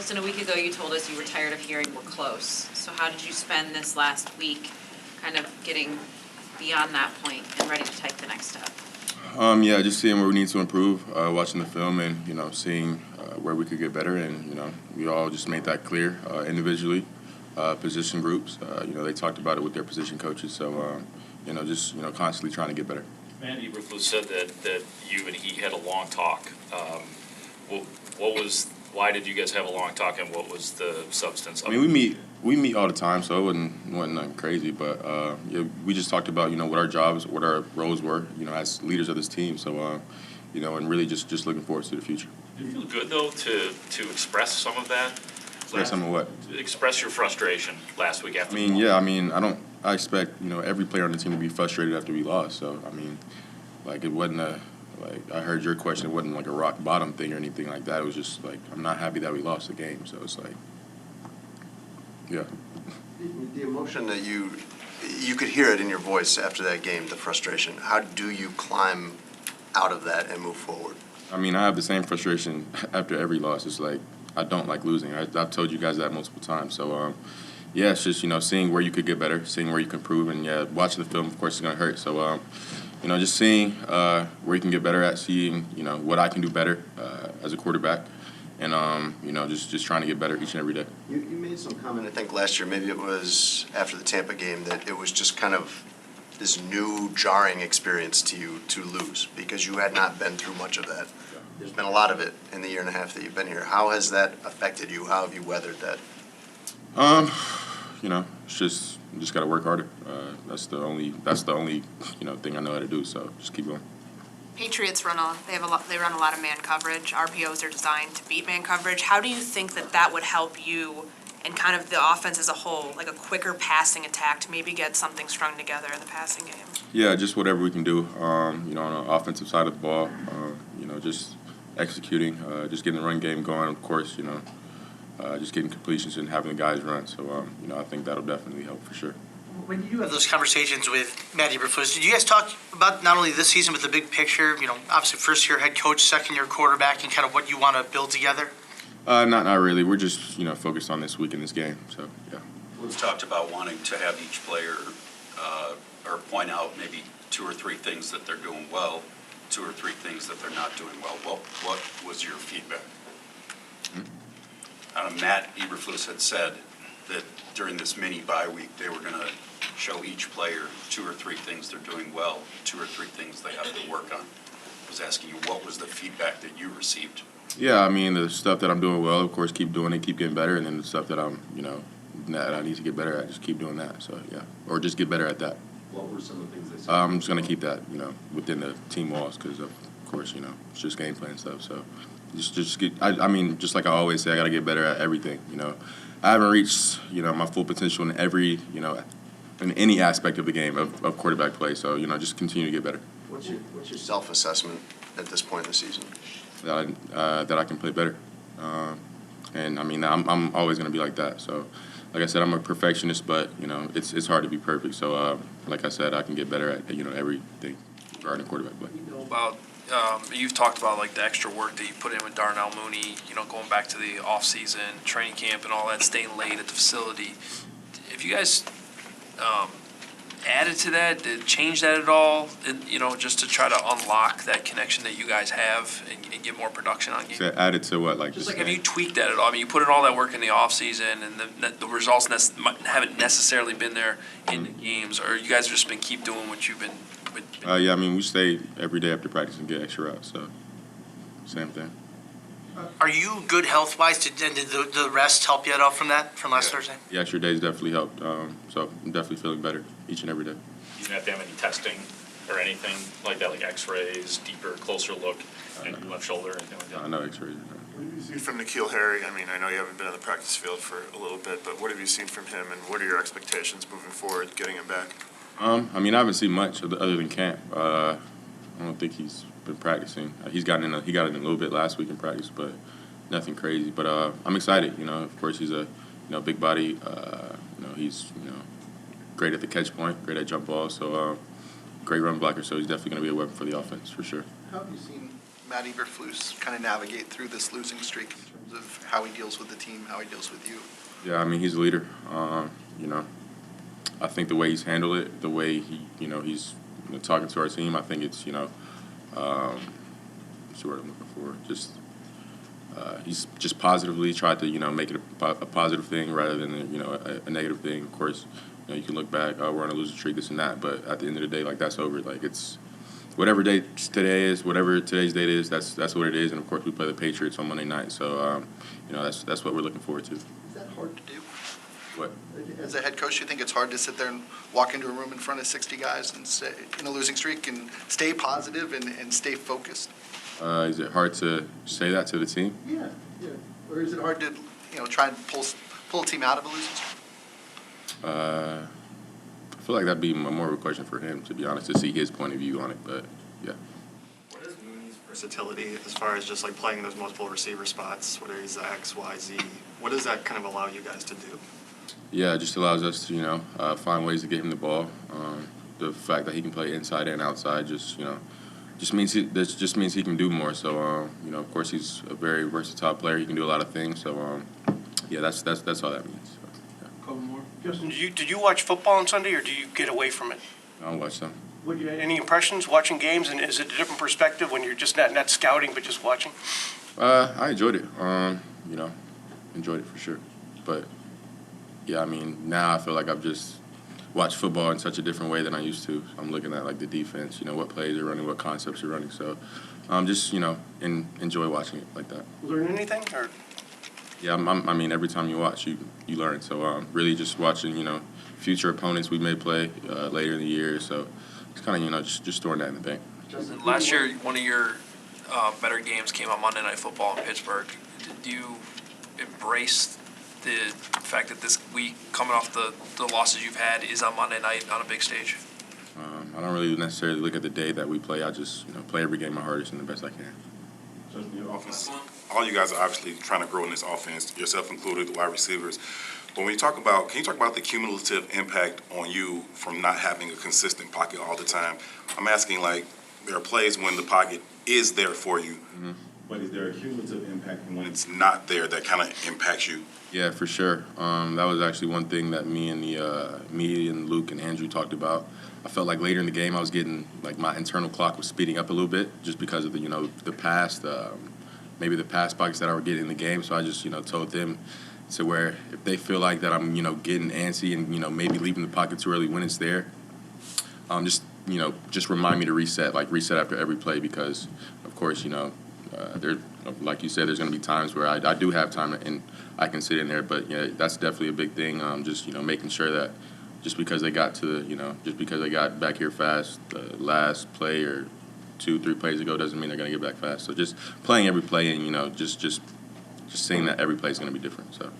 Less than a week ago, you told us you were tired of hearing we're close. So how did you spend this last week kind of getting beyond that point and ready to take the next step? Yeah, just seeing where we need to improve, watching the film and, seeing where we could get better. And, we all just made that clear individually, position groups. They talked about it with their position coaches. So, just, constantly trying to get better. Matt Eberflus said that you and he had a long talk. Why did you guys have a long talk, and what was the substance of it? I mean, we meet all the time, so it wasn't nothing crazy. But we just talked about what our jobs, what our roles were, as leaders of this team. So, and really just looking forward to the future. Do you feel good though to express some of that? Express some of what? Express your frustration last week after. I expect every player on the team to be frustrated after we lost. So it wasn't I heard your question. It wasn't like a rock bottom thing or anything like that. It was just I'm not happy that we lost the game. So it's yeah. The emotion that you could hear it in your voice after that game, the frustration. How do you climb out of that and move forward? I have the same frustration after every loss. It's I don't like losing. I've told you guys that multiple times. So, it's just, seeing where you could get better, seeing where you can improve. And, watching the film, of course, is going to hurt. So, just seeing where you can get better at, seeing, what I can do better as a quarterback. And, just trying to get better each and every day. You made some comment, I think, last year, maybe it was after the Tampa game, that it was just kind of this new jarring experience to you to lose because you had not been through much of that. There's been a lot of it in the year and a half that you've been here. How has that affected you? How have you weathered that? It's just got to work harder. That's the only thing I know how to do. So just keep going. Patriots run a lot of man coverage. RPOs are designed to beat man coverage. How do you think that would help you and kind of the offense as a whole, like a quicker passing attack to maybe get something strung together in the passing game? Yeah, just whatever we can do. On the offensive side of the ball, just executing, just getting the run game going. Of course, just getting completions and having the guys run. So, I think that'll definitely help for sure. When you do have those conversations with Matt Eberflus, did you guys talk about not only this season but the big picture? Obviously first-year head coach, second-year quarterback, and kind of what you want to build together. Not really. We're just focused on this week in this game. So yeah. We've talked about wanting to have each player or point out maybe 2 or 3 things that they're doing well, 2 or 3 things that they're not doing well. What was your feedback? Matt Eberflus had said that during this mini bye week they were going to show each player 2 or 3 things they're doing well, 2 or 3 things they have to work on. I was asking you, what was the feedback that you received? Yeah, the stuff that I'm doing well, of course, keep doing it, keep getting better, and then the stuff that I'm, that I need to get better at, just keep doing that. So yeah, or just get better at that. What were some of the things they said? I'm just gonna keep that, within the team walls, because of course, it's just game plan stuff. So just get. Just like I always say, I gotta get better at everything. I haven't reached, my full potential in every, in any aspect of the game of quarterback play. So just continue to get better. What's your self-assessment at this point in the season? That I can play better, and I'm always gonna be like that. So, like I said, I'm a perfectionist, but it's hard to be perfect. So, like I said, I can get better at everything regarding quarterback play. You've talked about the extra work that you put in with Darnell Mooney. Going back to the off-season training camp and all that, staying late at the facility. If you guys added to that, did change that at all? And, just to try to unlock that connection that you guys have and get more production on games. So added to what, Have you tweaked that at all? You put in all that work in the off season, and the results haven't necessarily been there in the games, or you guys have just been keep doing what you've been. We stay every day after practice and get extra routes. So same thing. Are you good health-wise? Did the rest help you at all from last Thursday? The extra days definitely helped. So I'm definitely feeling better each and every day. You didn't have to have any testing or anything like that, like X-rays, deeper, closer look at your left shoulder, anything like that? No X-rays. What have you seen from N'Keal Harry? I know you haven't been on the practice field for a little bit, but what have you seen from him, and what are your expectations moving forward, getting him back? I haven't seen much other than camp. I don't think he's been practicing. He got in a little bit last week in practice, but nothing crazy. But I'm excited. Of course, he's a big body. He's great at the catch point, great at jump balls. So great run blocker. So he's definitely going to be a weapon for the offense for sure. How have you seen Matt Eberflus kind of navigate through this losing streak? terms of how he deals with the team, how he deals with you? Yeah, I mean, he's a leader. You know, I think the way he's handled it, the way he's talking to our team, I think it's what's the word I'm looking for? Just he's just positively tried to make it a positive thing rather than a negative thing. Of course, you can look back, oh, we're on a losing streak, this and that, but at the end of the day, like, that's over. Like, it's whatever day today is, whatever today's date is, that's what it is. And of course, we play the Patriots on Monday night, so that's what we're looking forward to. Is that hard to do? What? As a head coach, you think it's hard to sit there and walk into a room in front of 60 guys and stay in a losing streak and stay positive and stay focused? Is it hard to say that to the team? Yeah. Or is it hard to, try and pull a team out of a losing streak? I feel like that'd be more of a question for him, to be honest, to see his point of view on it. But yeah. What is Mooney's versatility as far as just like playing those multiple receiver spots, whether he's X, Y, Z? What does that kind of allow you guys to do? Yeah, it just allows us to find ways to get him the ball. The fact that he can play inside and outside just means he can do more. So of course he's a very versatile player. He can do a lot of things. So yeah, that's all that means. So, yeah. Couple more. Justin, did you watch football on Sunday, or do you get away from it? I'll watch them. Any impressions watching games, and is it a different perspective when you're just not scouting but just watching? I enjoyed it. Enjoyed it for sure. But yeah, I mean, now I feel like I've just watched football in such a different way than I used to. I'm looking at like the defense, what plays are running, what concepts are running. So just enjoy watching it like that. Learn anything, or? Yeah, I mean, every time you watch, you learn. So really just watching, future opponents we may play later in the year. So it's kind of, just storing that in the bank. Last year, one of your better games came on Monday Night Football in Pittsburgh. Did you embrace the fact that this week, coming off the losses you've had, is on Monday night on a big stage? I don't really necessarily look at the day that we play. I just play every game my hardest and the best I can. All you guys are obviously trying to grow in this offense, yourself included, the wide receivers. But can you talk about the cumulative impact on you from not having a consistent pocket all the time? I'm asking, like, there are plays when the pocket is there for you, but is there a cumulative impact when it's not there that kind of impacts you? Yeah, for sure. That was actually one thing that me and Luke and Andrew talked about. I felt like later in the game I was getting, like, my internal clock was speeding up a little bit just because of the past, maybe the past buckets that I were getting in the game. So I just, told them to where if they feel like that I'm, getting antsy and, maybe leaving the pocket too early when it's there, just remind me to reset after every play because, of course, there, like you said, there's going to be times where I do have time and I can sit in there. But, yeah, that's definitely a big thing, just, making sure that just because they got back here fast the last play or 2-3 plays ago doesn't mean they're going to get back fast. So just playing every play and, just seeing that every play is going to be different. So.